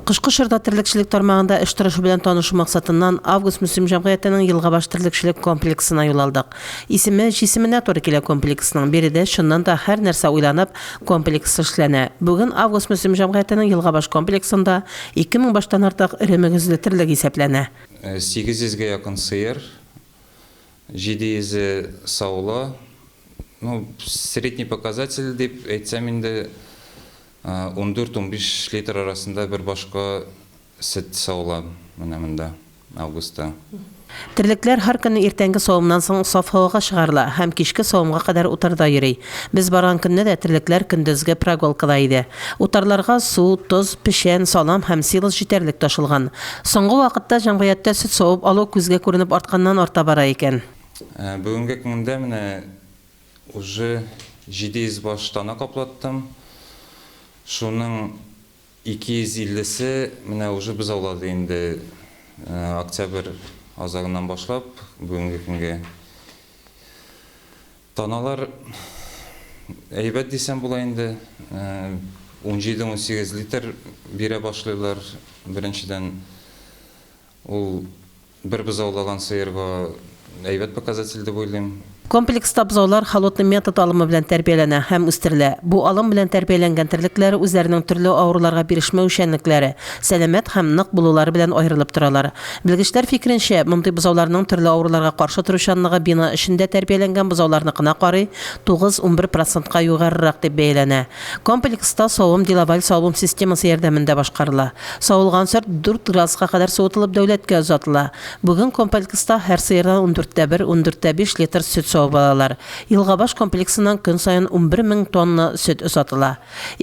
Кышкы чорда терлекчилек тармагында эш торышы белән танышу максатыннан Август Мөслим җәмгыятенең елга баш терлекчилек комплексына юл алдык. Исеме җисеменә туры килә комплексның. Биредә шуннан да һәр нәрсә уйланып комплекс эшләнә. Бүген Август Мөслим җәмгыятенең елга баш комплексында 2000 баштан артык ире мөгезле терлек исәпләнә. 800-ге якын сыер, 700 саула. Средний показатель дип әйтсәм инде 14-15 литр арасында бір башка сөт саула монда августта. Терлекләр һәр көнне иртәнге савымнан соң саф һавага чыгарыла һәм кичке савымга кадәр утарда йөри. Без барган көнне дә терлекләр көндезге прогулкада иде. Утарларга су, тоз, пешән, салам һәм силос җитәрлек ташылган. Соңгы вакытта җәмгыятьтә сөт савып алу күзгә күренеп артканнан арта бара икән. Бүгенге көндә менә уже 700 баш тана каплаттым. Шуның 250-се менә уже без аулады инде октябрь азагыннан башлап бүгенге көнгә. Таналар әйбәт дисәм була инде 17-18 литр бирә башлыйлар. Беренчедән ул бер без аулаган сыерга әйбәт показатель дип уйлыйм. Комплекста бозаулар холодный метод алымы белән тәрбияләнә һәм үстерелә. Бу алым белән тәрбияләнгән терлекләр үзләренең төрле авыруларга бирешмәү эшчәнлекләре, сәламәт һәм нык булулары белән аерылып торалар. Белгечләр фикеренчә, мондый бозауларның төрле авыруларга каршы торучанлыгы бина эчендә тәрбияләнгән бозауларныкына карый 9-11%-ка югарырак дип бәяләнә. Комплекста савым Дилаваль савым системасы ярдәмендә башкарыла. Савылган сөт 4 градуска кадәр суытылып дәүләткә озатыла. Бүген комплекста һәр сыердан 14-1-14-5 литр сөт балалар. Елгабаш комплексынан көн сайын 11 000 тонна сөт сатыла.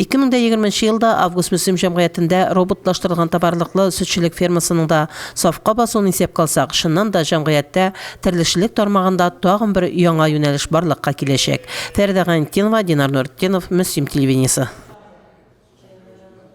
2020 елда Август Мөслим җәмгыятендә роботлаштырылган товарлыклы сөтчелек фермасының да сафка басуын исәпкә алсак, шуннан да җәмгыятьтә терлекчилек тармагында тагын бер яңа юнәлеш барлыкка киләчәк. Фәридә Гайнетдинова, Динар Нуретдинов, Мөслим телевидениесе.